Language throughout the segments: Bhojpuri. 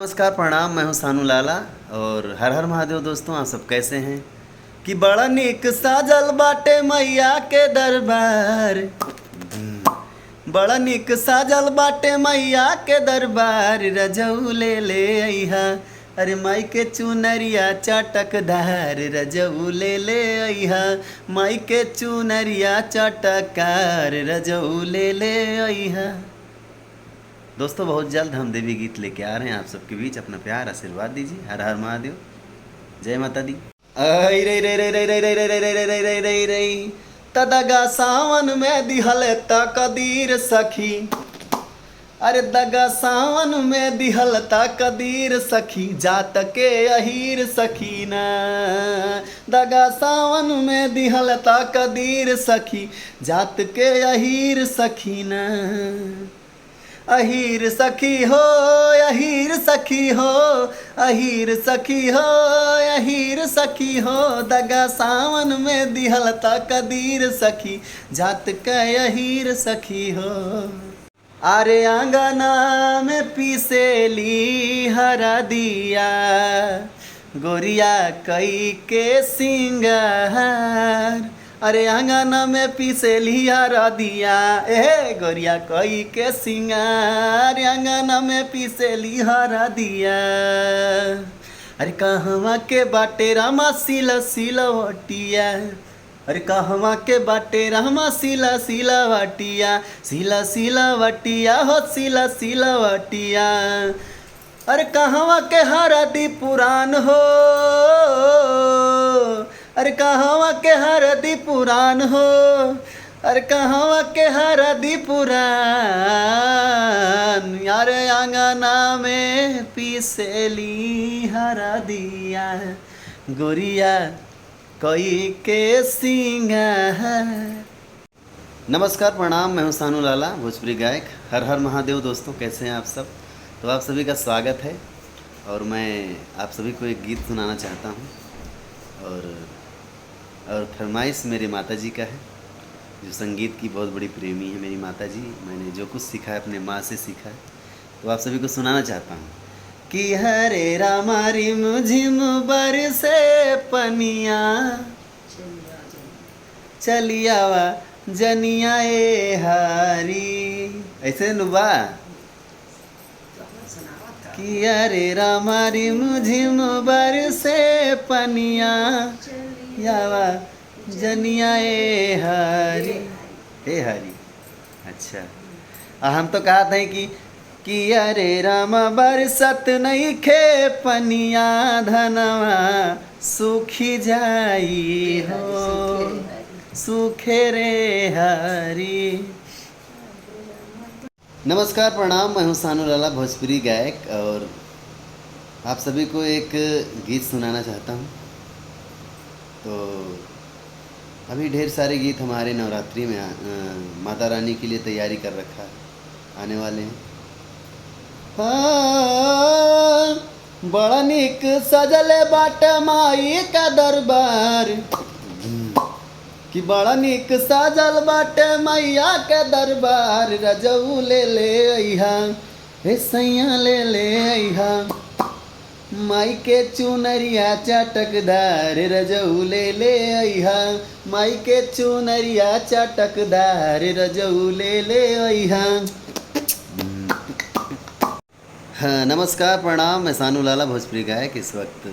नमस्कार प्रणाम। मैं हूं सानू लाला और हर हर महादेव। दोस्तों, आप सब कैसे हैं? कि बड़ा निक साजल बाटे मैया के दरबार। बड़ा निक साजल बाटे मैया के दरबार। रजऊ ले अइहा। अरे माई के चुनरिया चटकदार। रजऊ ले अइहा। माई के चुनरिया चटकार। रजऊ ले अइहा। दोस्तों, बहुत जल्द हम देवी गीत लेके आ रहे हैं आप सबके बीच। अपना प्यार आशीर्वाद दीजिए। हर हर महादेव, जय माता दी। आई रे रे रे रे रे रे रे रे रे रे रे रे रे तदगा सावन में दिहल तकदीर सखी। अरे दगा सावन में दिहल तकदीर सखी। जात के अहीर सखीना। दगा सावन में दिहल तकदीर सखी। जात के अहीर सखीना। अहीर सखी हो, अहीर सखी हो, अहीर सखी हो, अहीर सखी हो। दगा सावन में दिहल तकदीर सखी। जात का अहीर सखी हो। आरे आंगना में पीसेली हरा दिया। गोरिया कई के सिंगार। अरे आंगना में पीसेली हरा दिया। ए गोरिया कई के सिंगार। आंगना में पीसेली हरा दिया। अरे कहवा के बाटे रामा सिला सिलवटिया। अरे कहवा के बाटे रामा सिला सिलवटिया। सिला सिलवटिया हो सिला सिलवटिया। अरे कहवा के हरदी पुराण हो। अरे कहवा के हरदी पुराण हो। अरे कहवा के हरदी पुराण। यार आंगना में पीसेली हरदिया। गोरिया कई के सिंगार। नमस्कार प्रणाम। मैं हूं सानू लाला, भोजपुरी गायक। हर हर महादेव। दोस्तों, कैसे हैं आप सब? तो आप सभी का स्वागत है और मैं आप सभी को एक गीत सुनाना चाहता हूं। और फरमाइश मेरी माता जी का है, जो संगीत की बहुत बड़ी प्रेमी है मेरी माता जी। मैंने जो कुछ सीखा है अपने माँ से सीखा है, तो आप सभी को सुनाना चाहता हूँ। कि हरे रामा रिम झिम बरसे पनिया। चलियावा जनिया ए हारी। ऐसे नुबा कि अरे रामा रिम झिम बरसे पनिया। यावा जनिया ए हरी। हे हरी। अच्छा, हम तो कहा था कि अरे रामा बरसत नहीं खे पनिया। धनवा सूखी जाई हो। सूखे रे हरी। नमस्कार प्रणाम। मैं हूं सानू लाला, भोजपुरी गायक, और आप सभी को एक गीत सुनाना चाहता हूं। तो अभी ढेर सारे गीत हमारे नवरात्रि में माता रानी के लिए तैयारी कर रखा है, आने वाले हैं। हाँ, बड़ा निक सजले बाट माई का दरबार। कि बड़ा निक सजल बाटे मैया के दरबार। रजऊ ले अइहा। हे सैया ले अइहा। माई के चुनरिया चटकदार। रजऊ ले अइहा। माई के चुनरिया चटकदार। रजऊ ले अइहा। हाँ, नमस्कार प्रणाम। मैं सानू लाला, भोजपुरी गायक। इस वक्त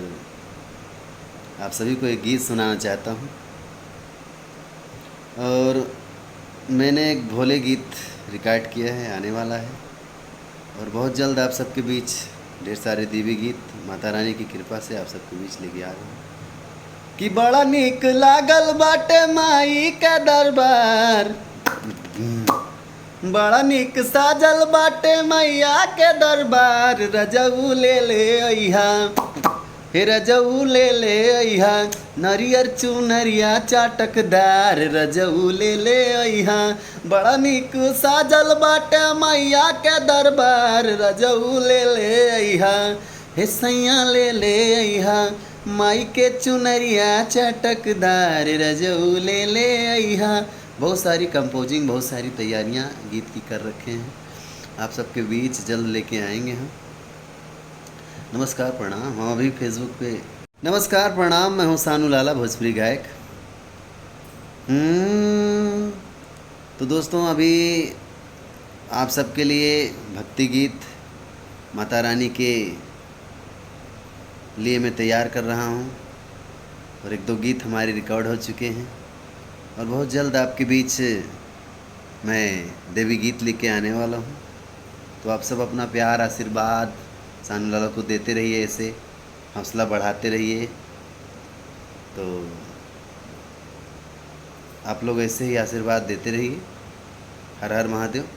आप सभी को एक गीत सुनाना चाहता हूँ, और मैंने एक भोले गीत रिकॉर्ड किया है, आने वाला है। और बहुत जल्द आप सबके बीच ढेर सारे देवी गीत माता रानी की कृपा से आप सबके बीच लेके आ रहे हैं। कि बड़ा निक लागल बाटे माई का दरबार। बड़ा निक साजल बाटे मैया के दरबार। रजऊ ले अइहा। हे रजऊ ले अइहा। नरियर चुनरिया चटकदार। रजऊ ले अइहा। बड़ा निक साजल बाटे मैया के दरबार। रजऊ ले अइहा। हे सैया ले अइहा। माई के चुनरिया चटकदार। रजऊ ले अइहा। बहुत सारी कंपोजिंग, बहुत सारी तैयारियां गीत की कर रखे हैं। आप सबके बीच जल्द लेके आएंगे हम। नमस्कार प्रणाम, हम अभी फेसबुक पे। नमस्कार प्रणाम, मैं हूँ सानू लाला, भोजपुरी गायक। हम्म, तो दोस्तों अभी आप सबके लिए भक्ति गीत माता रानी के लिए मैं तैयार कर रहा हूँ, और एक दो गीत हमारे रिकॉर्ड हो चुके हैं, और बहुत जल्द आपके बीच मैं देवी गीत लेके आने वाला हूँ। तो आप सब अपना प्यार आशीर्वाद सानू लाला को देते रहिए, ऐसे हौसला बढ़ाते रहिए। तो आप लोग ऐसे ही आशीर्वाद देते रहिए। हर हर महादेव।